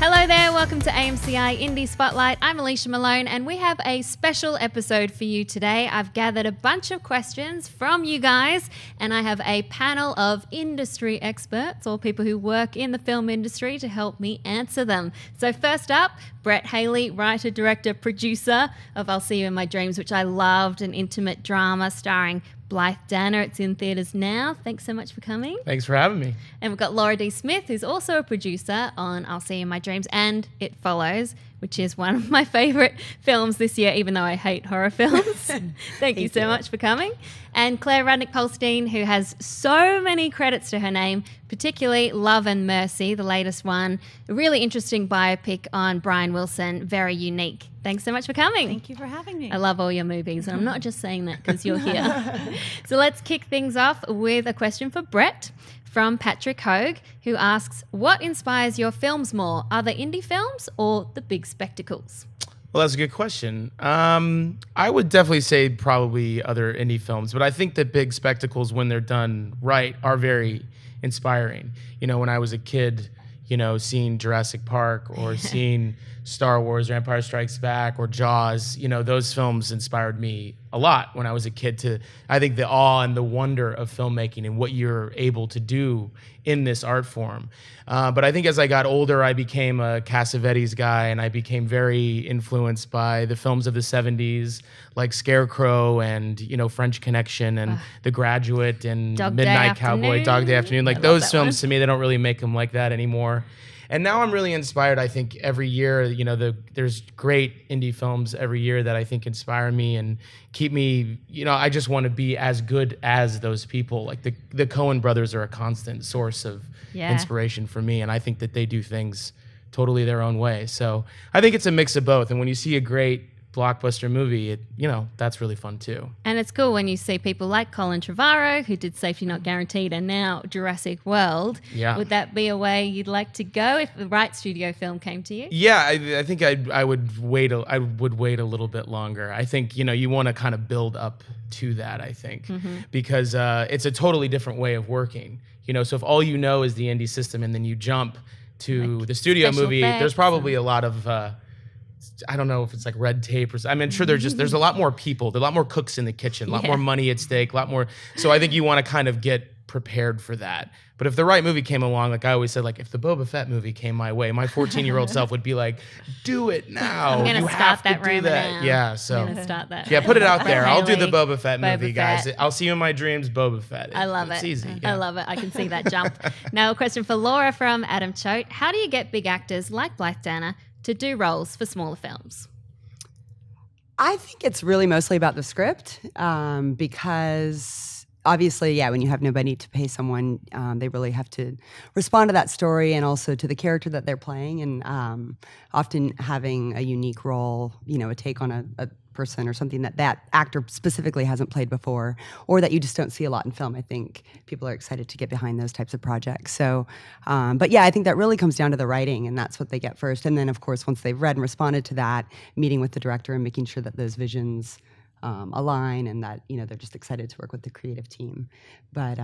Hello there, welcome to AMCi Indie Spotlight. I'm Alicia Malone and we have a special episode for you today. I've gathered a bunch of questions from you guys and I have a panel of industry experts or people who work in the film industry to help me answer them. So first up, Brett Haley, writer, director, producer of I'll See You in My Dreams, which I loved, an intimate drama starring Blythe Danner. It's in theatres now. Thanks so much for coming. Thanks for having me. And we've got Laura D. Smith, who's also a producer on I'll See You in My Dreams and It Follows, which is one of my favourite films this year, even though I hate horror films. Thank you so much for coming. And Claire Rudnick Polstein, who has so many credits to her name, particularly Love and Mercy, the latest one. A really interesting biopic on Brian Wilson, very unique. Thanks so much for coming. Thank you for having me. I love all your movies, and I'm not just saying that because you're here. So let's kick things off with a question for Brett from Patrick Hogue, who asks, what inspires your films more, other indie films or the big spectacles? Well, that's a good question. I would definitely say probably other indie films, but I think that big spectacles, when they're done right, are very inspiring. You know, when I was a kid, you know, seeing Jurassic Park or seeing Star Wars or Empire Strikes Back or Jaws, you know, those films inspired me a lot when I was a kid I think the awe and the wonder of filmmaking and what you're able to do in this art form. But I think as I got older, I became a Cassavetes guy and I became very influenced by the films of the 70s, like Scarecrow and, you know, French Connection and The Graduate and Midnight Cowboy, Dog Day Afternoon. Like those films to me, they don't really make them like that anymore. And now I'm really inspired. I think every year, you know, there's great indie films every year that I think inspire me and keep me, you know, I just want to be as good as those people. Like the Coen brothers are a constant source of inspiration for me. And I think that they do things totally their own way. So I think it's a mix of both. And when you see a great blockbuster movie, you know, that's really fun too. And it's cool when you see people like Colin Trevorrow, who did Safety Not Guaranteed and now Jurassic World. Yeah. Would that be a way you'd like to go if the right studio film came to you? Yeah, I think I would wait a little bit longer. I think, you know, you want to kind of build up to that, I think, because it's a totally different way of working. You know, so if all you know is the indie system and then you jump to like the studio movie, there's probably a lot of I don't know if it's like red tape or something. I mean, sure, there's a lot more people, there's a lot more cooks in the kitchen, a lot more money at stake, a lot more. So I think you want to kind of get prepared for that. But if the right movie came along, like I always said, like if the Boba Fett movie came my way, my 14-year-old self would be like, do it now. I'm gonna start that rumor now. Yeah, so I'm gonna start that. Yeah, put it out there. I'll do the Boba Fett movie, guys. I'll See You in My Dreams, Boba Fett. I love it. It's easy. I love it. I can see that jump. Now a question for Laura from Adam Choate. How do you get big actors like Blythe Danner to do roles for smaller films? I think it's really mostly about the script because obviously, when you have nobody to pay someone, they really have to respond to that story and also to the character that they're playing, and often having a unique role, you know, a take on a person or something that actor specifically hasn't played before, or that you just don't see a lot in film. I think people are excited to get behind those types of projects. So, but yeah, I think that really comes down to the writing, and that's what they get first. And then, of course, once they've read and responded to that, meeting with the director and making sure that those visions align and that, you know, they're just excited to work with the creative team. But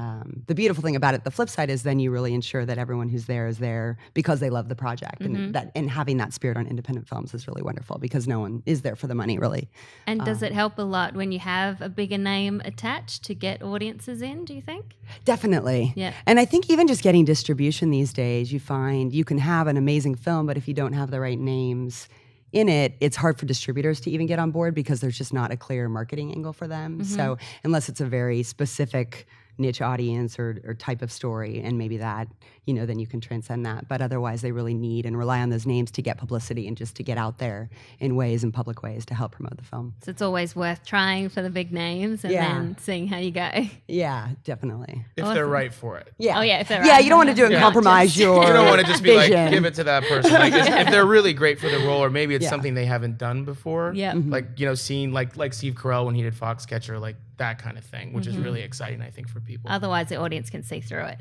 the beautiful thing about it, the flip side, is then you really ensure that everyone who's there is there because they love the project, and having that spirit on independent films is really wonderful because no one is there for the money, really. And does it help a lot when you have a bigger name attached to get audiences in, do you think? Definitely. Yeah. And I think even just getting distribution these days, you find you can have an amazing film, but if you don't have the right names in it, it's hard for distributors to even get on board because there's just not a clear marketing angle for them. So unless it's a very specific niche audience or type of story, and maybe that, you know, then you can transcend that. But otherwise, they really need and rely on those names to get publicity and just to get out there in ways, in public ways, to help promote the film. So it's always worth trying for the big names and then seeing how you go. Yeah, definitely. If they're right for it. Yeah. Oh, yeah, if they're right. Yeah, you don't want to do it and compromise your You don't want to just be vision. like, give it to that person. Like, if they're really great for the role, or maybe it's something they haven't done before. Yeah. Like, you know, seeing like Steve Carell when he did Foxcatcher, like that kind of thing, which is really exciting, I think, for people. Otherwise, the audience can see through it.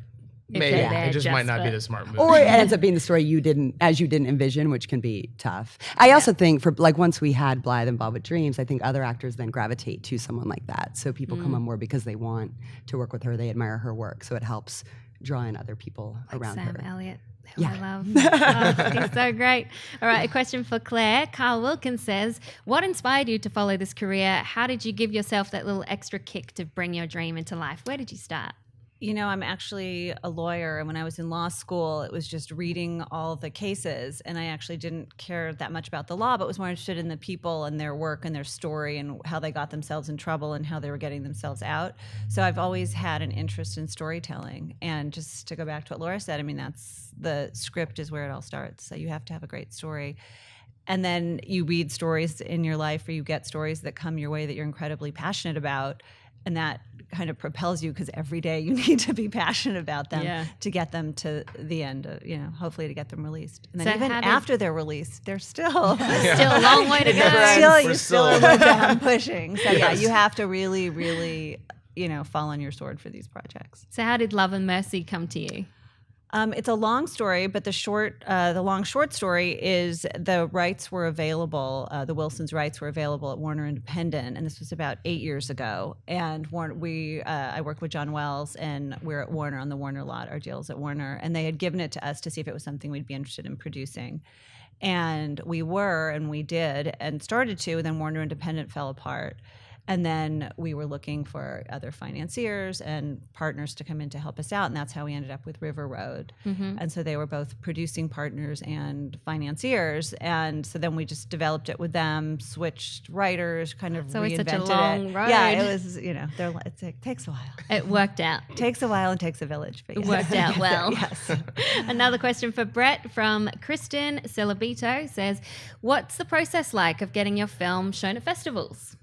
Maybe it just might not be the smart move. Or it ends up being the story you didn't envision, which can be tough. I also think for like once we had Blythe and Bob with Dreams, I think other actors then gravitate to someone like that. So people come on board because they want to work with her, they admire her work. So it helps draw in other people like around Sam her. Elliott, who I love. Oh, he's so great. All right, a question for Claire. Carl Wilkins says, what inspired you to follow this career? How did you give yourself that little extra kick to bring your dream into life? Where did you start? You know, I'm actually a lawyer, and when I was in law school, it was just reading all the cases, and I actually didn't care that much about the law, but was more interested in the people and their work and their story and how they got themselves in trouble and how they were getting themselves out. So I've always had an interest in storytelling. And just to go back to what Laura said, I mean, that's the script is where it all starts. So you have to have a great story. And then you read stories in your life, or you get stories that come your way that you're incredibly passionate about. And that kind of propels you, because every day you need to be passionate about them to get them to the end, hopefully to get them released. And then So even after they're released, they're still Still a long way to go. you still are right down pushing. So you have to really, really, fall on your sword for these projects. So how did Love and Mercy come to you? It's a long story, but the long short story is the rights were available. The Wilsons' rights were available at Warner Independent, and this was about 8 years ago. And I worked with John Wells, and we're at Warner on the Warner lot. Our deal's at Warner, and they had given it to us to see if it was something we'd be interested in producing. And we were, and we did, and started to. And then Warner Independent fell apart. And then we were looking for other financiers and partners to come in to help us out. And that's how we ended up with River Road. Mm-hmm. And so they were both producing partners and financiers. And so then we just developed it with them, switched writers, kind of so reinvented it's such a long road. Yeah, it was, it takes a while. It worked out. Takes a while and takes a village. But It worked out well. Yes. Another question for Brett from Kristen Celabito says, what's the process like of getting your film shown at festivals?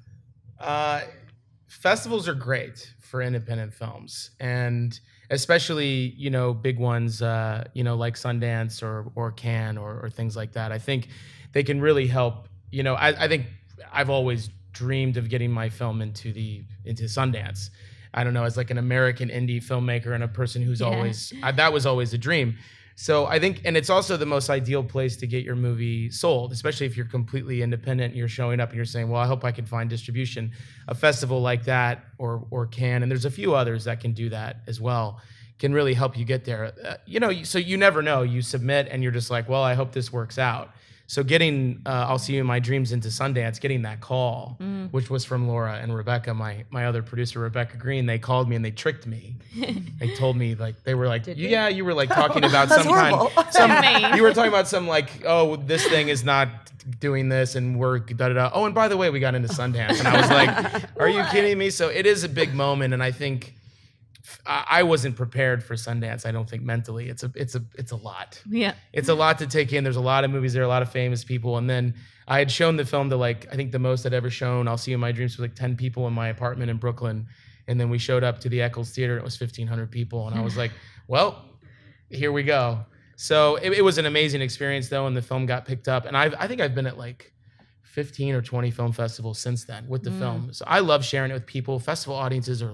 Festivals are great for independent films, and especially big ones like Sundance or Cannes or things like that. I think they can really help. I think I've always dreamed of getting my film into Sundance. I don't know, as like an American indie filmmaker and a person who's always that was always a dream. So I think, and it's also the most ideal place to get your movie sold, especially if you're completely independent and you're showing up and you're saying, well, I hope I can find distribution. A festival like that or Cannes, and there's a few others that can do that as well, can really help you get there. So you never know. You submit and you're just like, well, I hope this works out. So getting I'll See You in My Dreams into Sundance, getting that call, which was from Laura and Rebecca, my other producer, Rebecca Green, they called me and they tricked me. They told me, you were like talking about you were talking about some this thing is not doing this and we're da-da-da. Oh, and by the way, we got into Sundance. And I was like, are you kidding me? So it is a big moment, and I think I wasn't prepared for Sundance. I don't think mentally. It's a lot. Yeah. It's a lot to take in. There's a lot of movies there, a lot of famous people. And then I had shown the film to I think the most I'd ever shown, I'll See You in My Dreams, was 10 people in my apartment in Brooklyn. And then we showed up to the Eccles Theater, and it was 1,500 people. And I was like, well, here we go. So it was an amazing experience though. And the film got picked up. And I think I've been at 15 or 20 film festivals since then with the film. So I love sharing it with people. Festival audiences are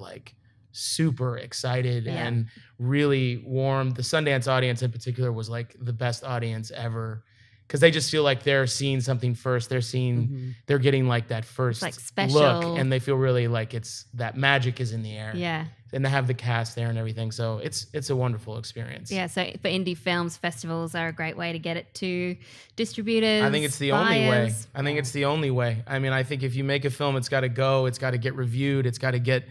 super excited and really warm. The Sundance audience in particular was the best audience ever, because they just feel like they're seeing something first. They're seeing, they're getting that first special look, and they feel really it's that magic is in the air. Yeah. And they have the cast there and everything. So it's a wonderful experience. Yeah. So for indie films, festivals are a great way to get it to distributors. I think it's the only way. I think it's the only way. I mean, I think if you make a film, it's got to go. It's got to get reviewed. It's got to get.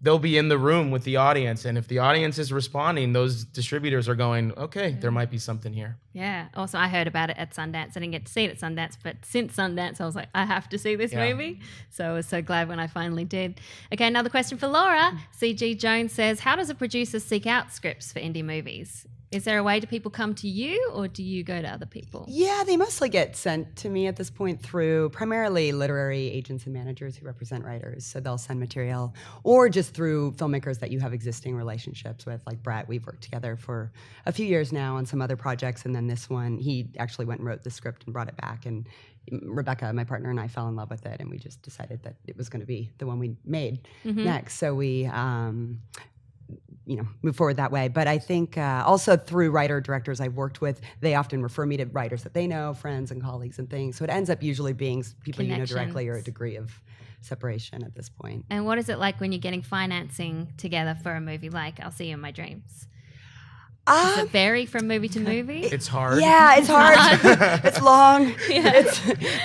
They'll be in the room with the audience, and if the audience is responding, those distributors are going, okay, there might be something here. Yeah. Also, I heard about it at Sundance. I didn't get to see it at Sundance, but since Sundance, I was like, I have to see this movie. So I was so glad when I finally did. Okay, another question for Laura. CG Jones says, how does a producer seek out scripts for indie movies? Is there a way do people come to you, or do you go to other people? Yeah, they mostly get sent to me at this point through primarily literary agents and managers who represent writers. So they'll send material, or just through filmmakers that you have existing relationships with. Like Brett, we've worked together for a few years now on some other projects, and then this one, he actually went and wrote the script and brought it back. And Rebecca, my partner, and I fell in love with it, and we just decided that it was going to be the one we made next. So we move forward that way. But I think also through writer-directors I've worked with, they often refer me to writers that they know, friends and colleagues and things. So it ends up usually being people you know directly, or a degree of separation at this point. And what is it like when you're getting financing together for a movie like I'll See You in My Dreams? Does it vary from movie to movie? It's hard. Yeah, it's hard. It's long.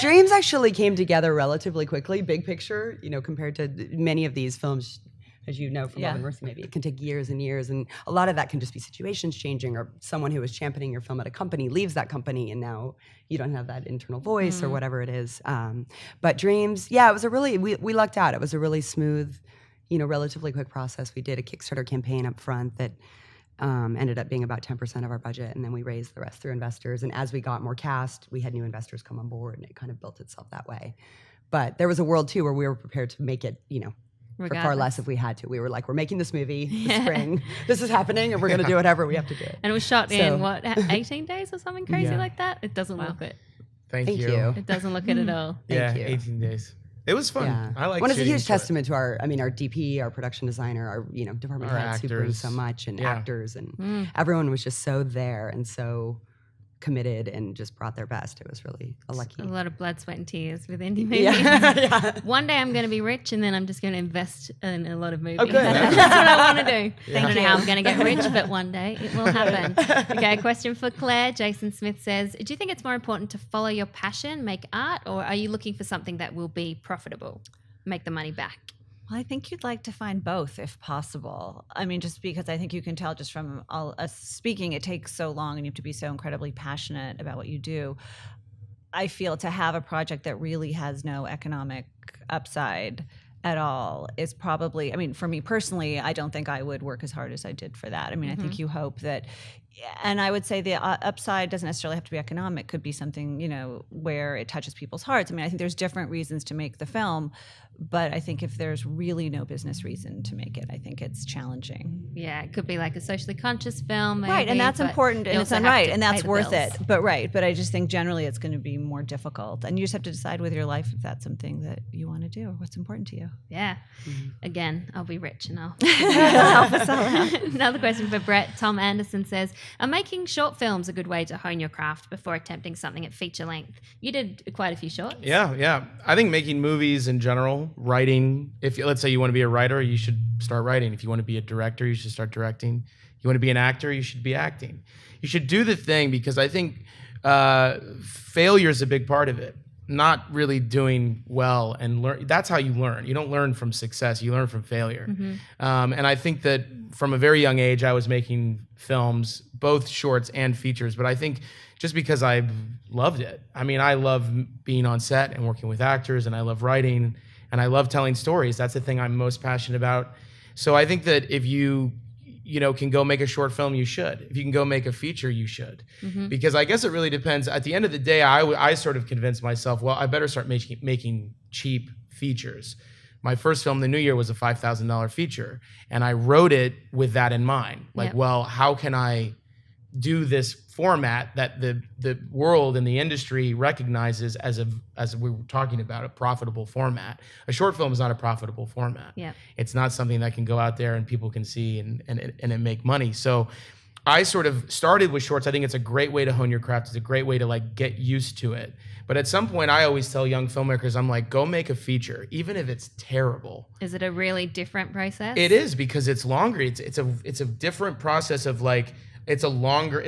Dreams actually came together relatively quickly, big picture, compared to many of these films, as you know from Love and Mercy, maybe it can take years and years. And a lot of that can just be situations changing, or someone who was championing your film at a company leaves that company and now you don't have that internal voice or whatever it is. But Dreams, it was we lucked out. It was a really smooth, relatively quick process. We did a Kickstarter campaign up front that ended up being about 10% of our budget, and then we raised the rest through investors. And as we got more cast, we had new investors come on board, and it kind of built itself that way. But there was a world too where we were prepared to make it, for far less if we had to. We were like, we're making this movie this spring. This is happening, and we're going to do whatever we have to do. And it was shot in 18 days or something crazy like that? It doesn't look it. Thank you. It doesn't look it at all. Thank you. 18 days. It was fun. Yeah. I like. Well, it's a huge testament to our DP, our production designer, our department Our heads who bring actors. so much, and actors, and everyone was just so there and so committed and just brought their best. It was really a lucky. A lot of blood, sweat, and tears with indie movies. One day I'm going to be rich, and then I'm just going to invest in a lot of movies. Oh, good. That's what I want to do. I don't know how I'm going to get rich, but one day it will happen. Okay, question for Claire. Jason Smith says, do you think it's more important to follow your passion, make art, or are you looking for something that will be profitable, make the money back? Well, I think you'd like to find both if possible. I mean, just because I think you can tell just from us speaking, it takes so long and you have to be so incredibly passionate about what you do. I feel to have a project that really has no economic upside at all is probably, I mean, for me personally, I don't think I would work as hard as I did for that. I mean, I think you hope that, and I would say the upside doesn't necessarily have to be economic, could be something, where it touches people's hearts. I mean, I think there's different reasons to make the film, but I think if there's really no business reason to make it, I think it's challenging. Yeah, it could be like a socially conscious film. Maybe, right, and that's important, and it's also right, have to and that's pay the worth bills. it. But I just think generally it's going to be more difficult, and you just have to decide with your life if that's something that you want to do or what's important to you. Yeah. Again, I'll be rich and I'll Help us all out. Another question for Brett. Tom Anderson says, are making short films a good way to hone your craft before attempting something at feature length? You did quite a few shorts. Yeah. I think making movies in general, writing, let's say you want to be a writer, you should start writing. If you want to be a director, you should start directing. You want to be an actor, you should be acting. You should do the thing, because I think failure is a big part of it. Not really doing well and learn. That's how you learn. You don't learn from success. You learn from failure. And I think that from a very young age, I was making films, both shorts and features. But I think just because I loved it. I mean, I love being on set and working with actors, and I love writing, and I love telling stories. That's the thing I'm most passionate about. So I think that if you can go make a short film, you should. If you can go make a feature, you should. Because I guess it really depends. At the end of the day, I sort of convinced myself, well, I better start making cheap features. My first film, The New Year, was a $5,000 feature. And I wrote it with that in mind. Like, well, how can I do this format that the world and the industry recognizes as we were talking about, a profitable format. A short film is not a profitable format. Yeah. It's not something that can go out there and people can see and it make money. So I sort of started with shorts. I think it's a great way to hone your craft. It's a great way to get used to it. But at some point, I always tell young filmmakers, I'm like, go make a feature, even if it's terrible. Is it a really different process? It is, because it's longer. It's a different process of it's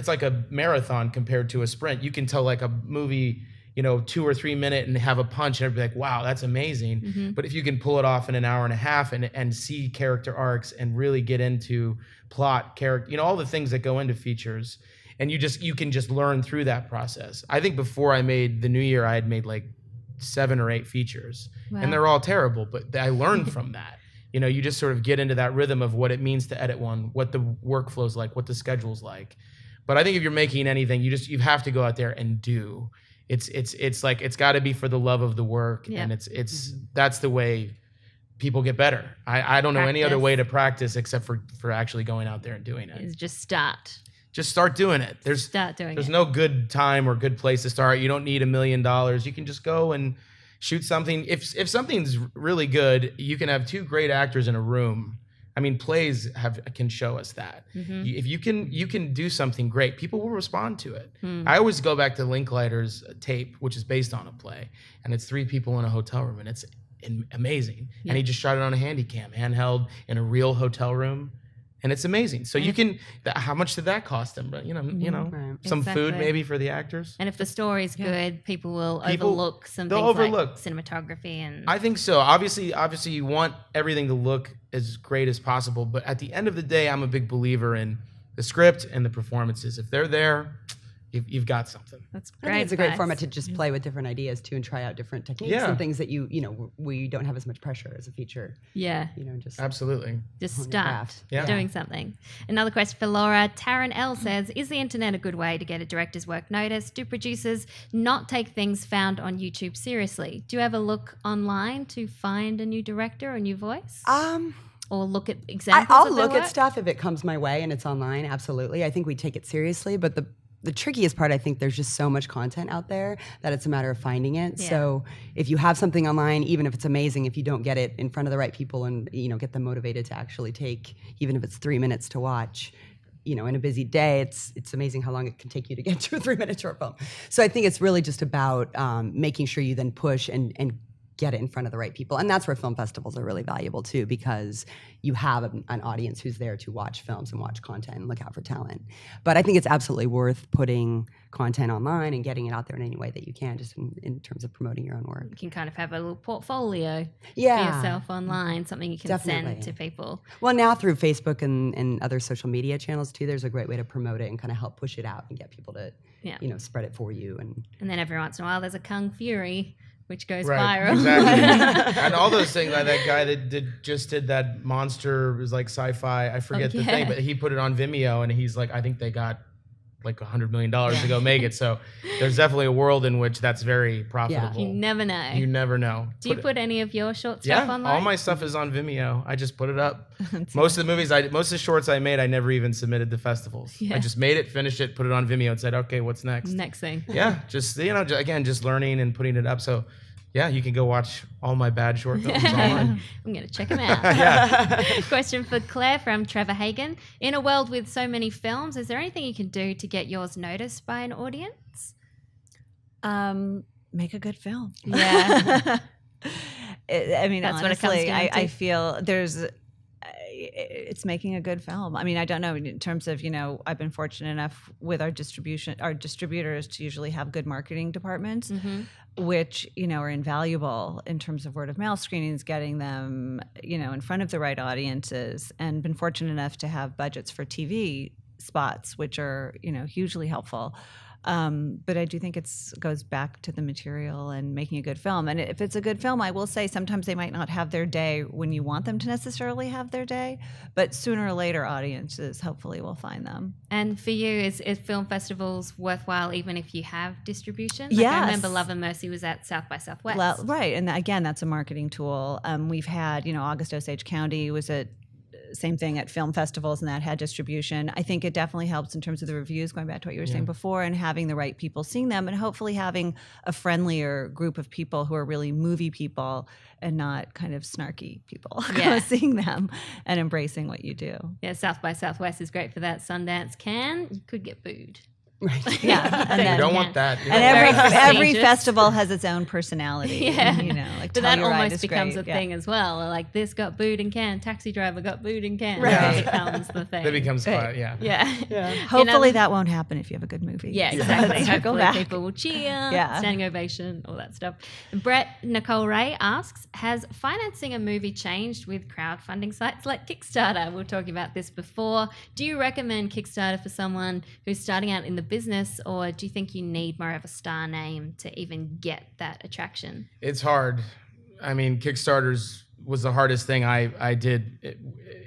like a marathon compared to a sprint. You can tell a movie, 2 or 3 minute and have a punch and everybody like, wow, that's amazing. But if you can pull it off in an hour and a half and see character arcs and really get into plot, character, all the things that go into features, and you can just learn through that process. I think before I made The New Year, I had made 7 or 8 features. Wow. And they're all terrible, but I learned from that. You just sort of get into that rhythm of what it means to edit one, what the workflow's like, what the schedule's like. But I think if you're making anything, you have to go out there and do. It's got to be for the love of the work, and that's the way people get better. I don't know any other way to practice except for actually going out there and doing it. Is just start. Just start doing it. There's no good time or good place to start. You don't need $1 million. You can just go and shoot something. If something's really good, you can have 2 great actors in a room. I mean, plays can show us that. If you can do something great, people will respond to it. I always go back to Linklater's tape, which is based on a play, and it's 3 people in a hotel room, and it's amazing. And he just shot it on a handy cam, handheld, in a real hotel room, and it's amazing. So you can, how much did that cost them? But Right. some food Exactly. maybe for the actors. And if the story's good, people will People- overlook some they'll things overlook. like cinematography and I think so. Obviously, you want everything to look as great as possible. But at the end of the day, I'm a big believer in the script and the performances. If they're there, you've got something. that's I great. think it's a great advice. format to just play with different ideas too and try out different techniques Yeah. and things that we don't have as much pressure as a feature. Yeah. Just Absolutely. Just hone your start craft. Yeah. doing something. Another question for Laura. Taryn L says, is the internet a good way to get a director's work noticed? Do producers not take things found on YouTube seriously? Do you ever look online to find a new director or a new voice? Or look at examples I'll of their look at work? stuff if it comes my way and it's online. Absolutely. I think we take it seriously, but the trickiest part, I think there's just so much content out there that it's a matter of finding it. Yeah. So if you have something online, even if it's amazing, if you don't get it in front of the right people and get them motivated to actually take, even if it's 3 minutes to watch, in a busy day, it's amazing how long it can take you to get to a 3-minute short film. So I think it's really just about making sure you then push and get it in front of the right people. And that's where film festivals are really valuable too, because you have an audience who's there to watch films and watch content and look out for talent. But I think it's absolutely worth putting content online and getting it out there in any way that you can, just in terms of promoting your own work. You can kind of have a little portfolio Yeah. for yourself online, something you can Definitely. send to people. Well, now through Facebook and other social media channels too, there's a great way to promote it and kind of help push it out and get people to, Yeah. spread it for you. And then every once in a while, there's a Kung Fury, which goes Right, viral. exactly. And all those things, like that guy that just did that monster, it was like sci-fi. I forget the yeah. thing, but he put it on Vimeo, and he's like, I think they got like $100 million to go make it. So there's definitely a world in which that's very profitable. You never know. You never know. Do you put any of your short stuff online? All my stuff is on Vimeo. I just put it up. Most of the shorts I made, I never even submitted to festivals. Yeah. I just made it, finished it, put it on Vimeo, and said, okay, what's next? Next thing. Yeah, just again, just learning and putting it up. So, yeah, you can go watch all my bad short films online. I'm going to check them out. Yeah. Question for Claire from Trevor Hagen. In a world with so many films, is there anything you can do to get yours noticed by an audience? Make a good film. Yeah. I mean, That's what it comes honestly, down to. I feel it's making a good film. I mean, I don't know in terms of, I've been fortunate enough with our distributors to usually have good marketing departments, which, are invaluable in terms of word of mouth screenings, getting them, in front of the right audiences, and been fortunate enough to have budgets for TV spots, which are, hugely helpful. But I do think it goes back to the material and making a good film. And if it's a good film, I will say sometimes they might not have their day when you want them to necessarily have their day, but sooner or later audiences hopefully will find them. And for you, is film festivals worthwhile even if you have distribution? Like Yes. I remember Love and Mercy was at South by Southwest. Well, right. And again, that's a marketing tool. We've had, August Osage County was same thing at film festivals, and that had distribution. I think it definitely helps in terms of the reviews, going back to what you were saying before, and having the right people seeing them, and hopefully having a friendlier group of people who are really movie people and not kind of snarky people seeing them and embracing what you do. Yeah, South by Southwest is great for that. Sundance can, you could get booed. Right. Yeah, and You then, don't want that. and Very every prestigious. festival has its own personality. Yeah. Like But that Telluride almost is becomes great. a thing as well. Like this got booed in Cannes, Taxi Driver got booed in Cannes. Right. It becomes the thing. That becomes Right. yeah. yeah. Hopefully that won't happen if you have a good movie. Yeah, exactly. So go Hopefully back. people will cheer, Yeah. standing ovation, all that stuff. Brett Nicole Ray asks, has financing a movie changed with crowdfunding sites like Kickstarter? We were talking about this before. Do you recommend Kickstarter for someone who's starting out in the business, or do you think you need more of a star name to even get that attraction? It's hard. I mean, Kickstarters was the hardest thing I did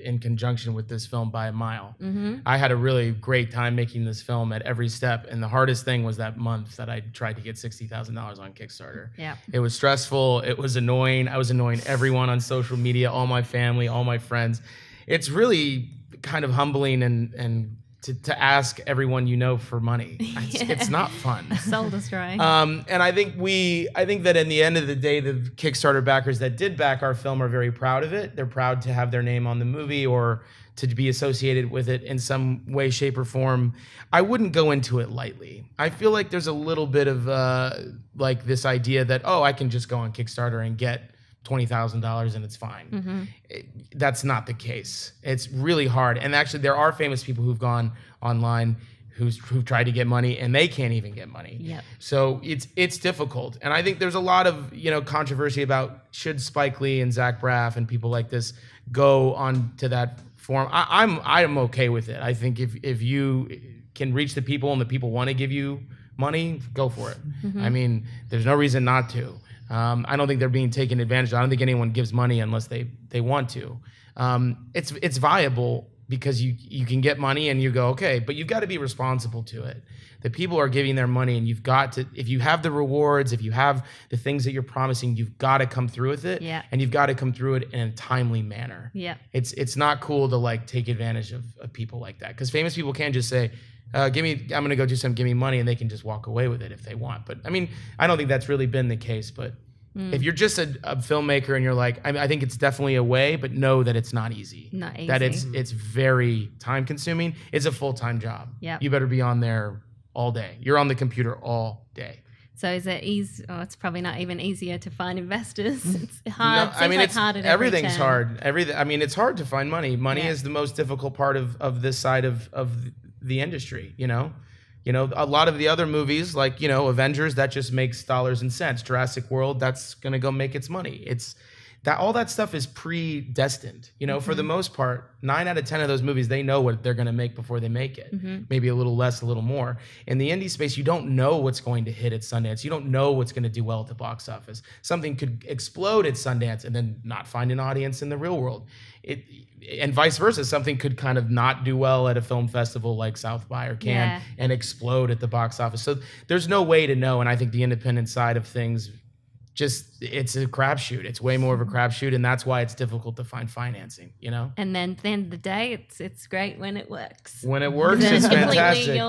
in conjunction with this film by a mile. Mm-hmm. I had a really great time making this film at every step, and the hardest thing was that month that I tried to get $60,000 on Kickstarter. Yeah. It was stressful. It was annoying. I was annoying everyone on social media, all my family, all my friends. It's really kind of humbling and to ask everyone for money. It's not fun. Soul destroying. And I think that in the end of the day, the Kickstarter backers that did back our film are very proud of it. They're proud to have their name on the movie or to be associated with it in some way, shape, or form. I wouldn't go into it lightly. I feel like there's a little bit of like this idea that, I can just go on Kickstarter and get $20,000 and it's fine. That's not the case. It's really hard. And actually, there are famous people who've gone online who've tried to get money and they can't even get money. Yep. So it's difficult. And I think there's a lot of controversy about should Spike Lee and Zach Braff and people like this go on to that form. I'm okay with it. I think if you can reach the people and the people want to give you money, go for it. I mean, there's no reason not to. I don't think they're being taken advantage of. I don't think anyone gives money unless they want to. It's viable because you can get money and you go, okay, but you've got to be responsible to it. The people are giving their money and you've got to, if you have the rewards, if you have the things that you're promising, you've got to come through with it. Yeah. And you've got to come through it in a timely manner. Yeah. It's not cool to like take advantage of people like that, because famous people can just say, I'm going to go do something, give me money, and they can just walk away with it if they want. But I mean, I don't think that's really been the case. But if you're just a filmmaker and you're like, I think it's definitely a way, but know that it's not easy. Not easy. That it's very time consuming. It's a full-time job. Yeah. You better be on there all day. You're on the computer all day. So is it easy? Oh, it's probably not even easier to find investors. It's hard. No, I mean, it's hard at everything's every turn. hard. It's hard to find money. Money is the most difficult part of this side of the industry. A lot of the other movies, like Avengers, that just makes dollars and cents. Jurassic World, that's gonna go make its money. It's that all that stuff is predestined. For the most part, 9 out of 10 of those movies, they know what they're gonna make before they make it. Maybe a little less, a little more. In the indie space, you don't know what's going to hit at Sundance. You don't know what's gonna do well at the box office. Something could explode at Sundance and then not find an audience in the real world. And vice versa, something could kind of not do well at a film festival like South by or Cannes and explode at the box office. So there's no way to know. And I think the independent side of things, it's a crapshoot. It's way more of a crapshoot, and that's why it's difficult to find financing. And then at the end of the day, it's great when it works. When it works, it's fantastic.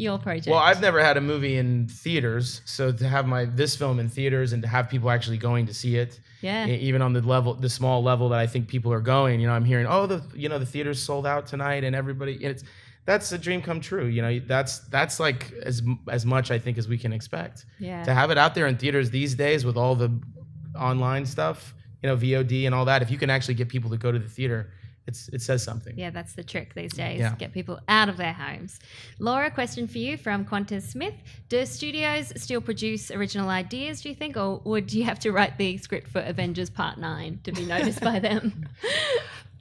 Your project. Well, I've never had a movie in theaters, so to have this film in theaters and to have people actually going to see it. Yeah. Even on the small level that I think people are going, I'm hearing, the theater's sold out tonight, and everybody, that's a dream come true. That's like as much I think as we can expect. Yeah. To have it out there in theaters these days with all the online stuff, VOD and all that, if you can actually get people to go to the theater, it says something. Yeah, that's the trick these days. Yeah. Get people out of their homes. Laura, question for you from Qantas Smith. Do studios still produce original ideas, do you think? Or would you have to write the script for Avengers Part 9 to be noticed by them?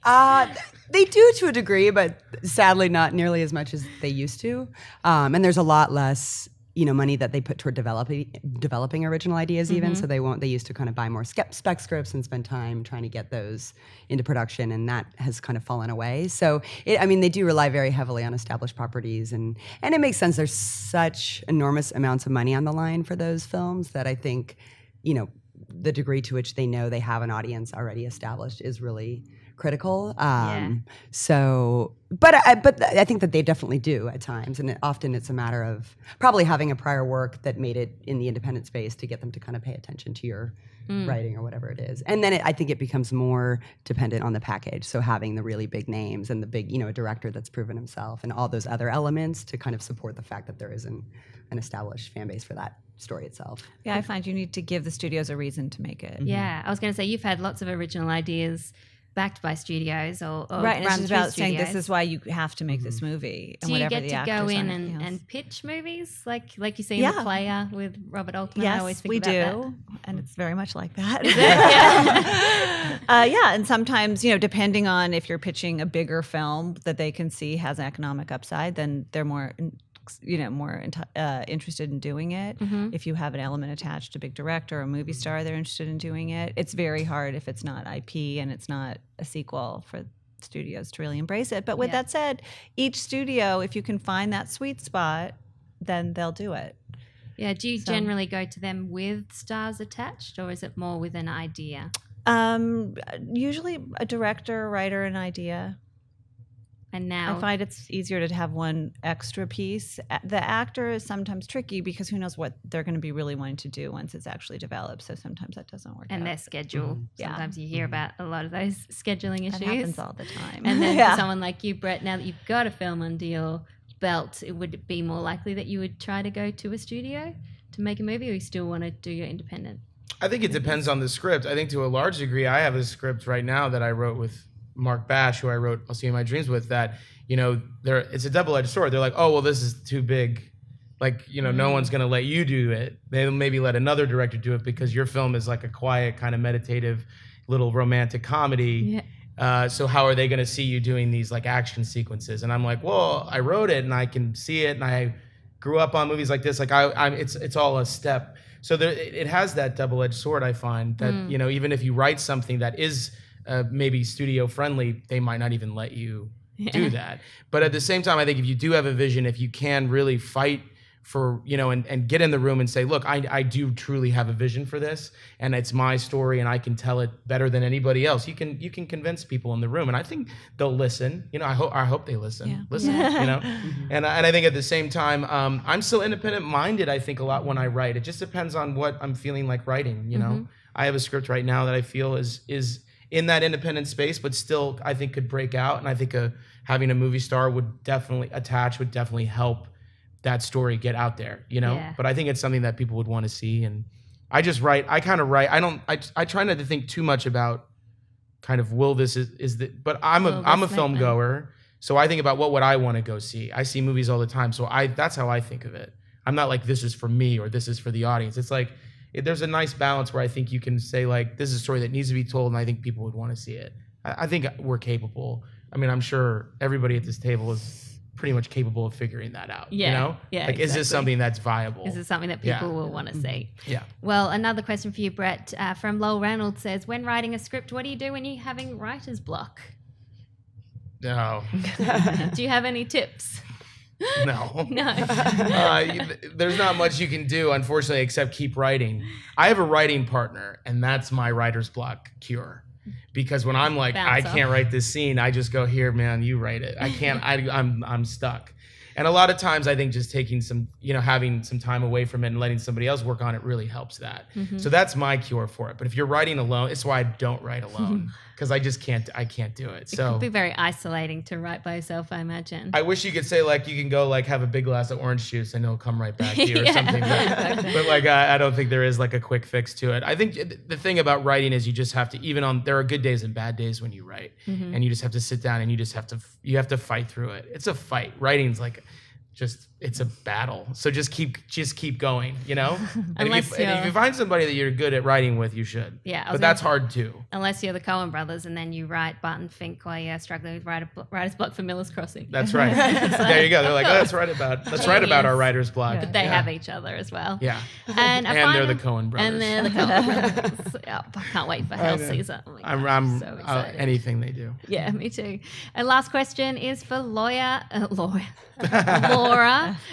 They do to a degree, but sadly not nearly as much as they used to. And there's a lot less money that they put toward developing original ideas even. So they used to kind of buy more spec scripts and spend time trying to get those into production, and that has kind of fallen away. So they do rely very heavily on established properties, and it makes sense. There's such enormous amounts of money on the line for those films that I think, the degree to which they know they have an audience already established is really critical. But I think that they definitely do at times, and often it's a matter of probably having a prior work that made it in the independent space to get them to kind of pay attention to your writing or whatever it is. And then I think it becomes more dependent on the package. So having the really big names and the big, a director that's proven himself and all those other elements to kind of support the fact that there isn't an established fan base for that story itself. Yeah, I find you need to give the studios a reason to make it. Yeah, I was going to say, you've had lots of original ideas backed by studios or right, and run it's through about studios. saying this is why you have to make this movie. And Do you whatever get the to actors go in on it, and pitch movies like you see in The Player with Robert Altman? I always Yes, think we about do, and it's very much like that. that. Yeah, and sometimes, depending on if you're pitching a bigger film that they can see has economic upside, then they're more interested in doing it. If you have an element attached to big director or a movie star, they're interested in doing it. It's very hard if it's not IP and it's not a sequel for studios to really embrace it. But with that said, each studio, if you can find that sweet spot, then they'll do it. Yeah. Do you generally go to them with stars attached, or is it more with an idea? Usually a director, writer, an idea. And now I find it's easier to have one extra piece. The actor is sometimes tricky because who knows what they're going to be really wanting to do once it's actually developed. So sometimes that doesn't work and out. their schedule. Sometimes you hear about a lot of those scheduling issues. That happens all the time. And then for someone like you, Brett, now that you've got a film under your belt, would it be more likely that you would try to go to a studio to make a movie, or you still want to do your independent? I think it depends on the script. I think to a large degree, I have a script right now that I wrote with Mark Bash, who I wrote I'll See You in My Dreams with, that, it's a double-edged sword. They're like, oh, well, this is too big. Like, no one's going to let you do it. They'll maybe let another director do it because your film is like a quiet, kind of meditative, little romantic comedy. Yeah. So how are they going to see you doing these like action sequences? And I'm like, well, I wrote it and I can see it, and I grew up on movies like this. Like it's all a step. So it has that double-edged sword. I find that even if you write something that is maybe studio friendly, they might not even let you do that. But at the same time, I think if you do have a vision, if you can really fight for, and get in the room and say, look, I do truly have a vision for this, and it's my story, and I can tell it better than anybody else. You can convince people in the room, and I think they'll listen. I hope they listen. Yeah. Listen, and I think at the same time, I'm still independent-minded. I think a lot when I write. It just depends on what I'm feeling like writing. I have a script right now that I feel is in that independent space, but still I think could break out, and I think having a movie star would definitely help that story get out there, Yeah. But I think it's something that people would want to see. And I just write, I try not to think too much about kind of, but I'm a film goer. So I think about what would I want to go see. I see movies all the time. So that's how I think of it. I'm not like, this is for me or this is for the audience. It's like, there's a nice balance where I think you can say like, this is a story that needs to be told, and I think people would want to see it. I think we're capable. I mean, I'm sure everybody at this table is pretty much capable of figuring that out. Yeah. Yeah. Like, is this something that's viable? Is this something that people will want to see? Yeah. Well, another question for you, Brett, from Lowell Reynolds says, when writing a script, what do you do when you're having writer's block? No. Do you have any tips? No. No. There's not much you can do, unfortunately, except keep writing. I have a writing partner, and that's my writer's block cure. Because when I'm like, I can't write this scene, I just go, here, man, you write it. I can't, I'm stuck. And a lot of times I think just taking some, having some time away from it and letting somebody else work on it really helps that. Mm-hmm. So that's my cure for it. But if you're writing alone, it's why I don't write alone, because I can't do it. So it could be very isolating to write by yourself, I imagine. I wish you could say like, you can go like have a big glass of orange juice and it'll come right back to you or something. But like, I don't think there is like a quick fix to it. I think the thing about writing is you just have to, there are good days and bad days when you write, and you just have to sit down and you have to fight through it. It's a fight. Writing's like, it's a battle. So just keep going, And if you find somebody that you're good at writing with, you should. Yeah. But that's hard too. Unless you're the Coen brothers and then you write Barton Fink while you're struggling with writer's block for Miller's Crossing. That's right. There you go. They're like, oh, let's write about our writer's block. Yeah. But they have each other as well. Yeah. And they're the Coen brothers. And they're the Coen brothers. Yeah, I can't wait for Hell Caesar. Oh I'm so excited. Anything they do. Yeah, me too. And last question is for Laura.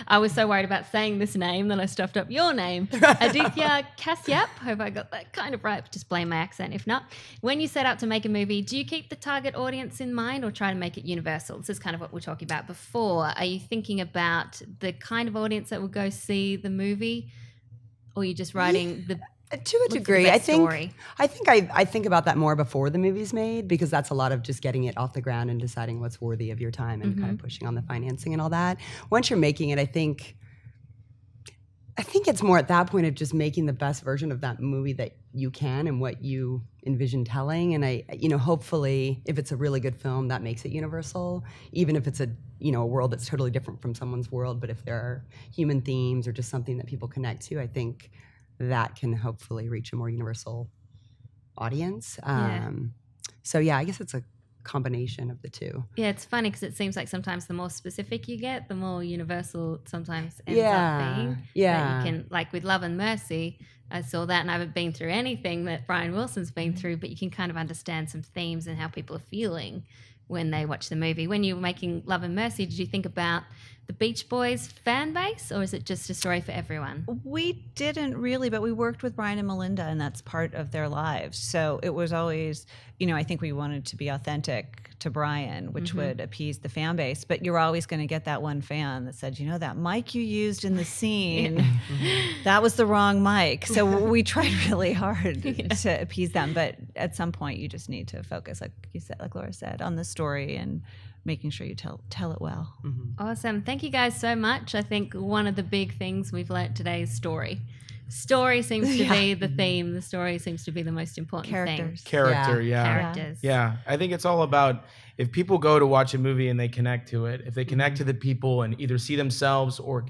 I was so worried about saying this name that I stuffed up your name. Aditya Kasyap. Hope I got that kind of right. Just blame my accent if not. When you set out to make a movie, do you keep the target audience in mind or try to make it universal? This is kind of what we were talking about before. Are you thinking about the kind of audience that will go see the movie, or are you just writing the to a degree? I think about that more before the movie's made, because that's a lot of just getting it off the ground and deciding what's worthy of your time and kind of pushing on the financing and all that. Once you're making it, I think it's more at that point of just making the best version of that movie that you can and what you envision telling. And hopefully if it's a really good film, that makes it universal, even if it's a world that's totally different from someone's world. But if there are human themes or just something that people connect to, I think that can hopefully reach a more universal audience. So yeah, I guess it's a combination of the two. Yeah, it's funny because it seems like sometimes the more specific you get, the more universal it sometimes ends up being. Yeah. That you can, like with Love and Mercy, I saw that, and I haven't been through anything that Brian Wilson's been through, but you can kind of understand some themes and how people are feeling when they watch the movie. When you were making Love and Mercy, did you think about the Beach Boys fan base, or is it just a story for everyone? We didn't really, but we worked with Brian and Melinda, and that's part of their lives. So it was always, I think we wanted to be authentic to Brian, which would appease the fan base. But you're always going to get that one fan that said, that mic you used in the scene, that was the wrong mic. So we tried really hard to appease them. But at some point, you just need to focus, like you said, like Laura said, on the story and making sure you tell it well. Awesome. Thank you guys so much. I think one of the big things we've learned today is story. Story seems to be the theme. The story seems to be the most important Characters. thing. Character, yeah. Characters. Yeah, I think it's all about if people go to watch a movie and they connect to it, if they connect to the people and either see themselves or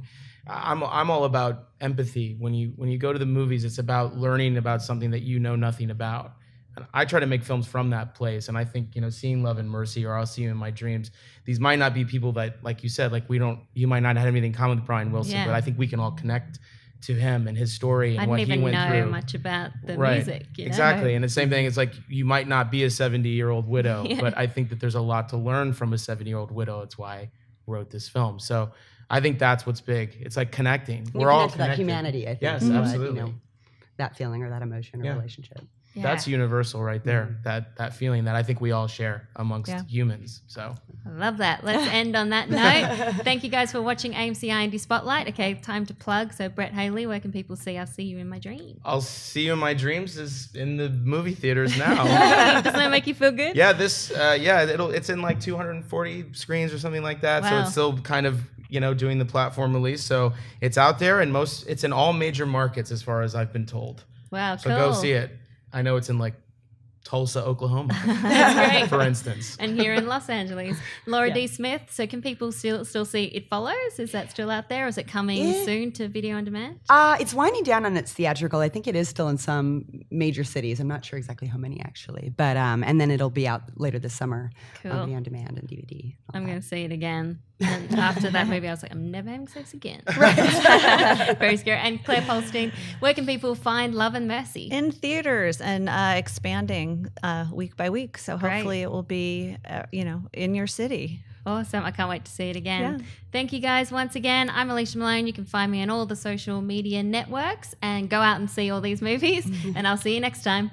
I'm all about empathy. When you go to the movies, it's about learning about something that you know nothing about. And I try to make films from that place. And I think, seeing Love and Mercy or I'll See You in My Dreams, these might not be people that, like you said, like you might not have anything in common with Brian Wilson, but I think we can all connect to him and his story and what he went through. I didn't even know much about the music. Exactly. And the same thing is like you might not be a 70-year-old widow, but I think that there's a lot to learn from a 70-year-old widow. It's why I wrote this film. So I think that's what's big. It's like connecting. We're all connected. That humanity, I think. Yes, absolutely. That feeling or that emotion or relationship. Yeah. That's universal right there. That feeling that I think we all share amongst humans. So I love that. Let's end on that note. Thank you guys for watching AMCi Indie Spotlight. Okay, time to plug. So Brett Haley, where can people see I'll See You in My Dreams? I'll See You in My Dreams is in the movie theaters now. Doesn't that make you feel good? Yeah, it's in like 240 screens or something like that. Wow. So it's still kind of doing the platform release. So it's out there and it's in all major markets as far as I've been told. Wow, so cool. go see it. I know it's in like Tulsa, Oklahoma, That's great. for instance. And here in Los Angeles. Laura D. Smith, so can people still see It Follows? Is that still out there? Or is it coming soon to video on demand? It's winding down on its theatrical. I think it is still in some major cities. I'm not sure exactly how many actually. But and then it'll be out later this summer on video on demand and DVD. I'm going to see it again. And after that movie, I was like, I'm never having sex again. Right. Very scary. And Claire Polstein, where can people find Love and Mercy? In theaters and expanding week by week. So hopefully it will be, in your city. Awesome. I can't wait to see it again. Yeah. Thank you guys once again. I'm Alicia Malone. You can find me on all the social media networks and go out and see all these movies. And I'll see you next time.